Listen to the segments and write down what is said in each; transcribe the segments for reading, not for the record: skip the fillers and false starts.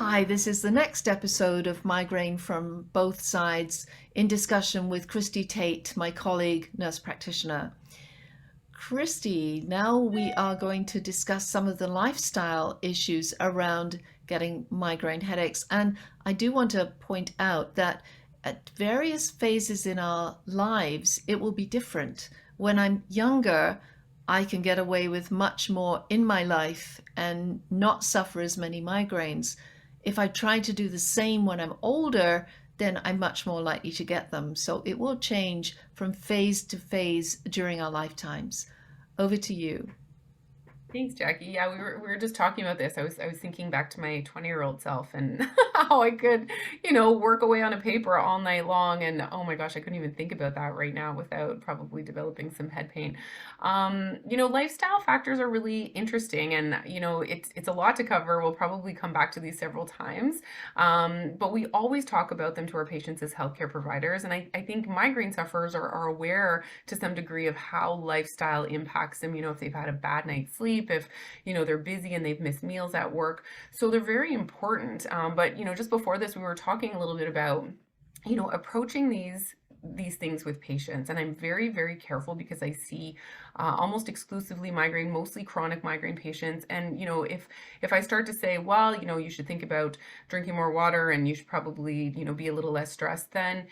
Hi, this is the next episode of Migraine from Both Sides in discussion with Christie Tate, my colleague, nurse practitioner. Christie, now we are going to discuss some of the lifestyle issues around getting migraine headaches. And I do want to point out that at various phases in our lives, it will be different. When I'm younger, I can get away with much more in my life and not suffer as many migraines. If I try to do the same when I'm older, then I'm much more likely to get them. So it will change from phase to phase during our lifetimes. Over to you. Thanks, Jackie. Yeah, we were just talking about this. I was thinking back to my 20-year-old self and how I could, work away on a paper all night long. And oh my gosh, I couldn't even think about that right now without probably developing some head pain. Lifestyle factors are really interesting, and it's a lot to cover. We'll probably come back to these several times, but we always talk about them to our patients as healthcare providers. And I think migraine sufferers are aware to some degree of how lifestyle impacts them. If they've had a bad night's sleep, if they're busy and they've missed meals at work, so they're very important. But just before this, we were talking a little bit about approaching these things with patients, and I'm very, very careful because I see almost exclusively migraine, mostly chronic migraine patients. And if I start to say, well, you should think about drinking more water and you should probably be a little less stressed, then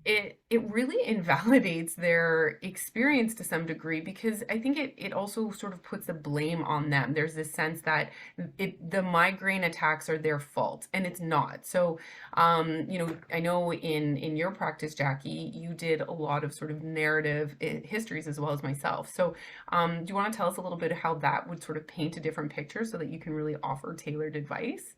it really invalidates their experience to some degree, because I think it also sort of puts a blame on them. There's this sense that the migraine attacks are their fault, and it's not. So I know in your practice, Jackie, you did a lot of sort of narrative histories as well as myself. So do you want to tell us a little bit how that would sort of paint a different picture so that you can really offer tailored advice?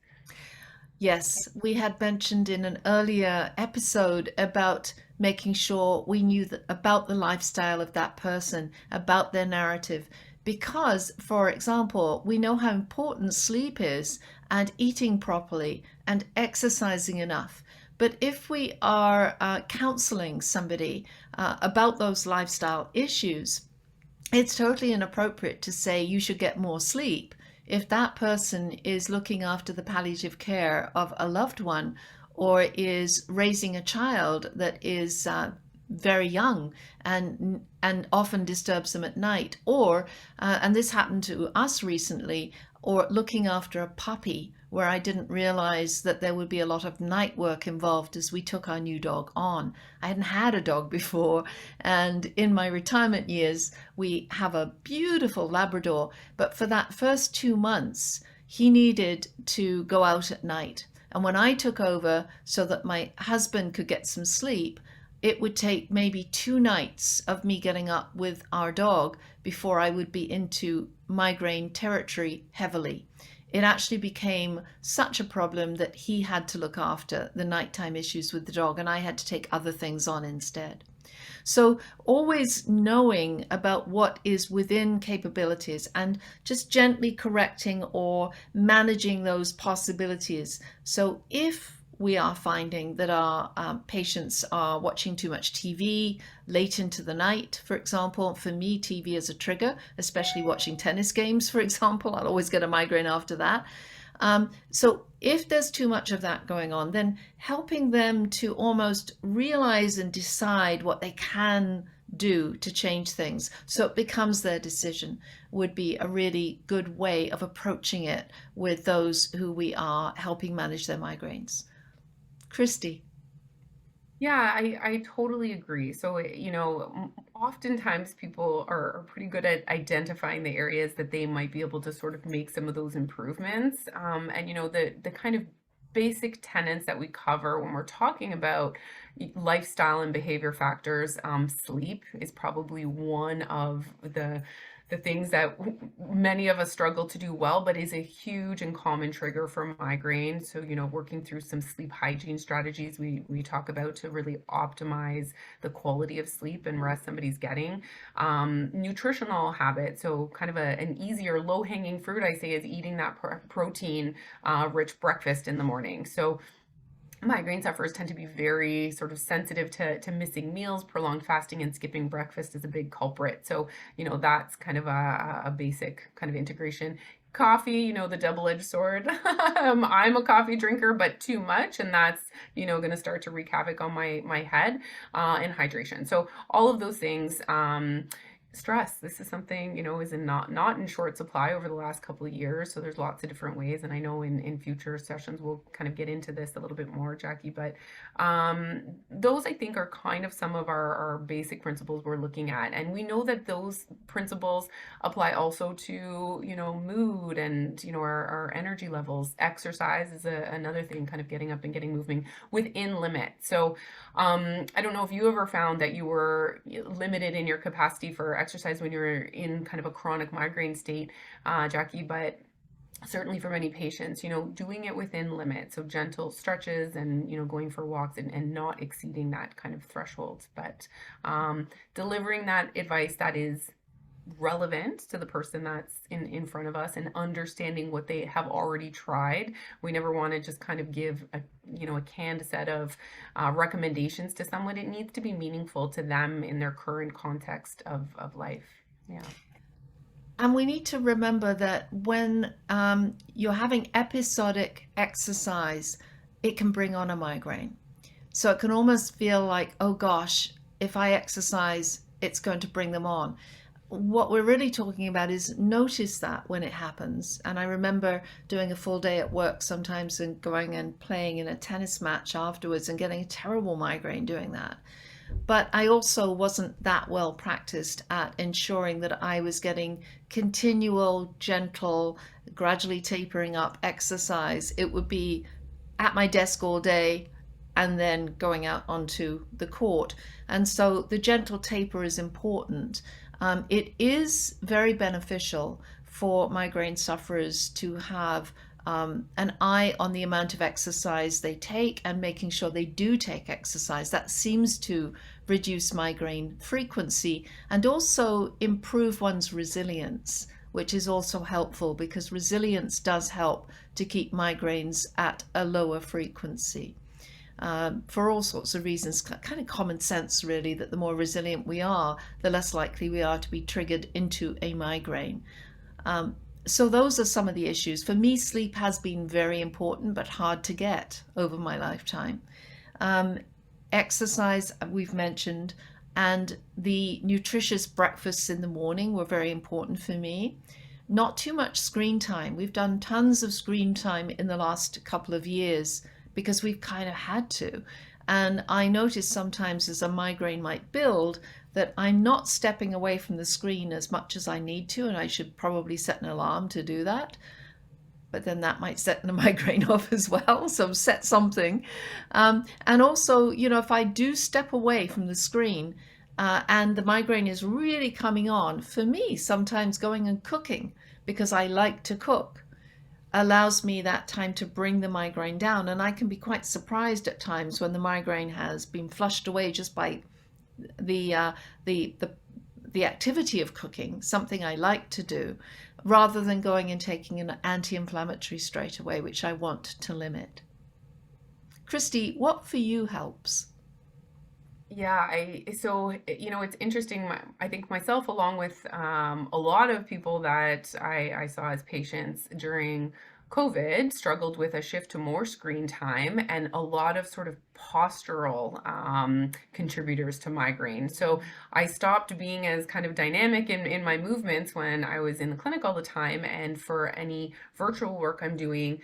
Yes, we had mentioned in an earlier episode about making sure we knew about the lifestyle of that person, about their narrative. Because, for example, we know how important sleep is and eating properly and exercising enough. But if we are counseling somebody about those lifestyle issues, it's totally inappropriate to say you should get more sleep if that person is looking after the palliative care of a loved one or is raising a child that is very young and often disturbs them at night, or and this happened to us recently, or looking after a puppy where I didn't realize that there would be a lot of night work involved as we took our new dog on. I hadn't had a dog before, and in my retirement years, we have a beautiful Labrador, but for that first 2 months, he needed to go out at night. And when I took over so that my husband could get some sleep, it would take maybe 2 nights of me getting up with our dog before I would be into migraine territory heavily. It actually became such a problem that he had to look after the nighttime issues with the dog, and I had to take other things on instead. So, always knowing about what is within capabilities and just gently correcting or managing those possibilities. So, if we are finding that our patients are watching too much TV late into the night, for example. For me, TV is a trigger, especially watching tennis games, for example. I'll always get a migraine after that. So if there's too much of that going on, then helping them to almost realize and decide what they can do to change things so it becomes their decision would be a really good way of approaching it with those who we are helping manage their migraines. Christy. Yeah, I totally agree. So, oftentimes people are pretty good at identifying the areas that they might be able to sort of make some of those improvements. And, the kind of basic tenets that we cover when we're talking about lifestyle and behavior factors, sleep is probably one of the things that many of us struggle to do well, but is a huge and common trigger for migraine. So, working through some sleep hygiene strategies we talk about to really optimize the quality of sleep and rest somebody's getting. Nutritional habits, so kind of an easier low-hanging fruit, I say, is eating that protein rich breakfast in the morning. So migraine sufferers tend to be very sort of sensitive to missing meals. Prolonged fasting and skipping breakfast is a big culprit. So, that's kind of a basic kind of integration. Coffee, the double-edged sword. I'm a coffee drinker, but too much, and that's, going to start to wreak havoc on my head, and hydration. So all of those things, stress. This is something, is in not in short supply over the last couple of years. So there's lots of different ways, and I know in future sessions we'll kind of get into this a little bit more, Jackie. But those I think are kind of some of our basic principles we're looking at, and we know that those principles apply also to, mood and, our energy levels. Exercise is another thing, kind of getting up and getting moving within limit. So I don't know if you ever found that you were limited in your capacity for exercise when you were in kind of a chronic migraine state, Jackie, but certainly for many patients, doing it within limits. So gentle stretches and, going for walks and not exceeding that kind of threshold, but delivering that advice that is relevant to the person that's in front of us and understanding what they have already tried. We never want to just kind of give a canned set of recommendations to someone. It needs to be meaningful to them in their current context of life. Yeah. And we need to remember that when you're having episodic exercise, it can bring on a migraine. So it can almost feel like, oh gosh, if I exercise, it's going to bring them on. What we're really talking about is notice that when it happens. And I remember doing a full day at work sometimes and going and playing in a tennis match afterwards and getting a terrible migraine doing that. But I also wasn't that well practiced at ensuring that I was getting continual, gentle, gradually tapering up exercise. It would be at my desk all day and then going out onto the court. And so the gentle taper is important. It is very beneficial for migraine sufferers to have an eye on the amount of exercise they take and making sure they do take exercise. That seems to reduce migraine frequency and also improve one's resilience, which is also helpful because resilience does help to keep migraines at a lower frequency. For all sorts of reasons, kind of common sense really, that the more resilient we are, the less likely we are to be triggered into a migraine. So those are some of the issues. For me, sleep has been very important but hard to get over my lifetime. Exercise, we've mentioned, and the nutritious breakfasts in the morning were very important for me. Not too much screen time. We've done tons of screen time in the last couple of years because we've kind of had to. And I notice sometimes as a migraine might build that I'm not stepping away from the screen as much as I need to, and I should probably set an alarm to do that. But then that might set the migraine off as well, so set something. And also, if I do step away from the screen and the migraine is really coming on, for me, sometimes going and cooking, because I like to cook, allows me that time to bring the migraine down. And I can be quite surprised at times when the migraine has been flushed away just by the activity of cooking, something I like to do, rather than going and taking an anti-inflammatory straight away, which I want to limit. Christie, what for you helps? Yeah, it's interesting. I think myself, along with a lot of people that I saw as patients during COVID, struggled with a shift to more screen time and a lot of sort of postural contributors to migraine. So I stopped being as kind of dynamic in my movements when I was in the clinic all the time. And for any virtual work I'm doing,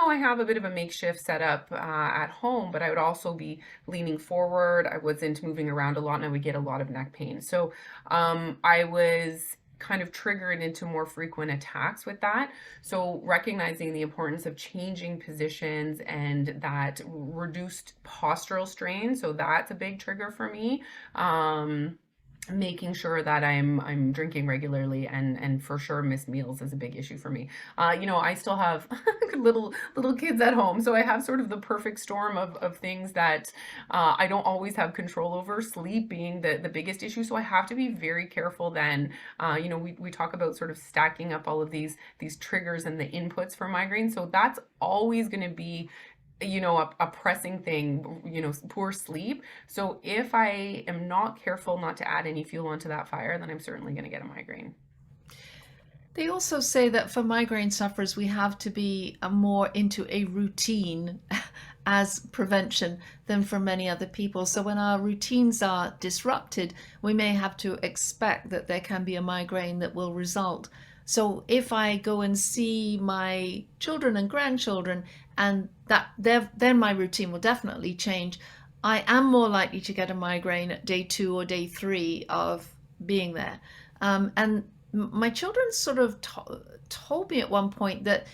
I have a bit of a makeshift setup at home, but I would also be leaning forward. I wasn't moving around a lot and I would get a lot of neck pain. So I was kind of triggered into more frequent attacks with that. So recognizing the importance of changing positions and that reduced postural strain. So that's a big trigger for me. Making sure that I'm drinking regularly and for sure missed meals is a big issue for me. I still have little kids at home, so I have sort of the perfect storm of things that I don't always have control over, sleep being the biggest issue. So I have to be very careful then. We talk about sort of stacking up all of these triggers and the inputs for migraine. So that's always going to be a pressing thing, poor sleep. So if I am not careful not to add any fuel onto that fire, then I'm certainly going to get a migraine. They also say that for migraine sufferers, we have to be more into a routine as prevention than for many other people. So when our routines are disrupted, we may have to expect that there can be a migraine that will result. So if I go and see my children and grandchildren, and then my routine will definitely change. I am more likely to get a migraine at day 2 or day 3 of being there. And my children sort of told me at one point that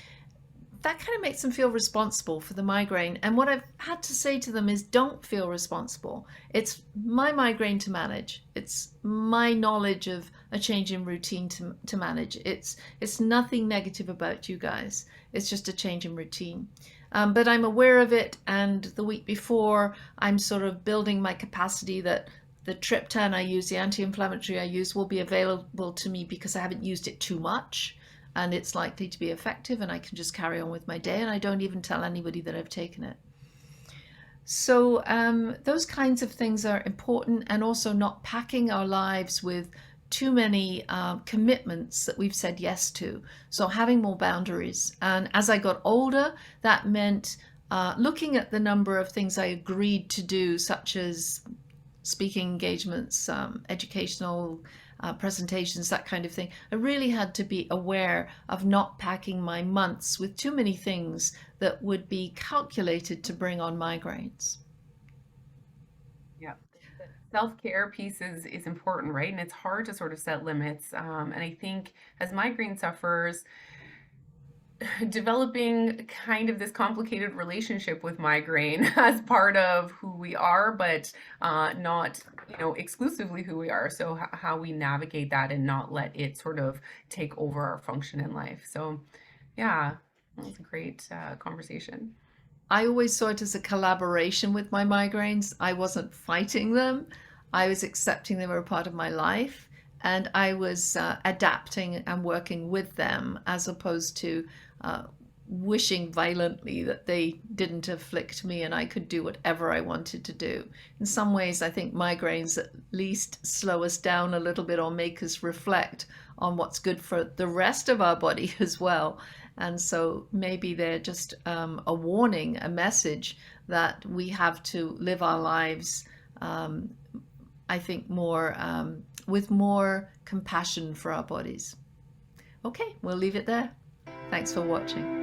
that kind of makes them feel responsible for the migraine. And what I've had to say to them is don't feel responsible. It's my migraine to manage. It's my knowledge of a change in routine to manage. It's nothing negative about you guys. It's just a change in routine. But I'm aware of it, and the week before, I'm sort of building my capacity that the triptan I use, the anti-inflammatory I use, will be available to me because I haven't used it too much, and it's likely to be effective, and I can just carry on with my day, and I don't even tell anybody that I've taken it. So those kinds of things are important, and also not packing our lives with too many commitments that we've said yes to. So having more boundaries. And as I got older, that meant looking at the number of things I agreed to do, such as speaking engagements, educational presentations, that kind of thing. I really had to be aware of not packing my months with too many things that would be calculated to bring on migraines. Yeah. The self-care piece is important, right? And it's hard to sort of set limits. And I think as migraine sufferers, developing kind of this complicated relationship with migraine as part of who we are, but not, exclusively who we are. So how we navigate that and not let it sort of take over our function in life. So yeah, that was a great conversation. I always saw it as a collaboration with my migraines. I wasn't fighting them. I was accepting they were a part of my life, and I was adapting and working with them as opposed to uh, wishing violently that they didn't afflict me and I could do whatever I wanted to do. In some ways, I think migraines at least slow us down a little bit or make us reflect on what's good for the rest of our body as well. And so maybe they're just a warning, a message that we have to live our lives, um, I think, more with more compassion for our bodies. Okay, we'll leave it there. Thanks for watching.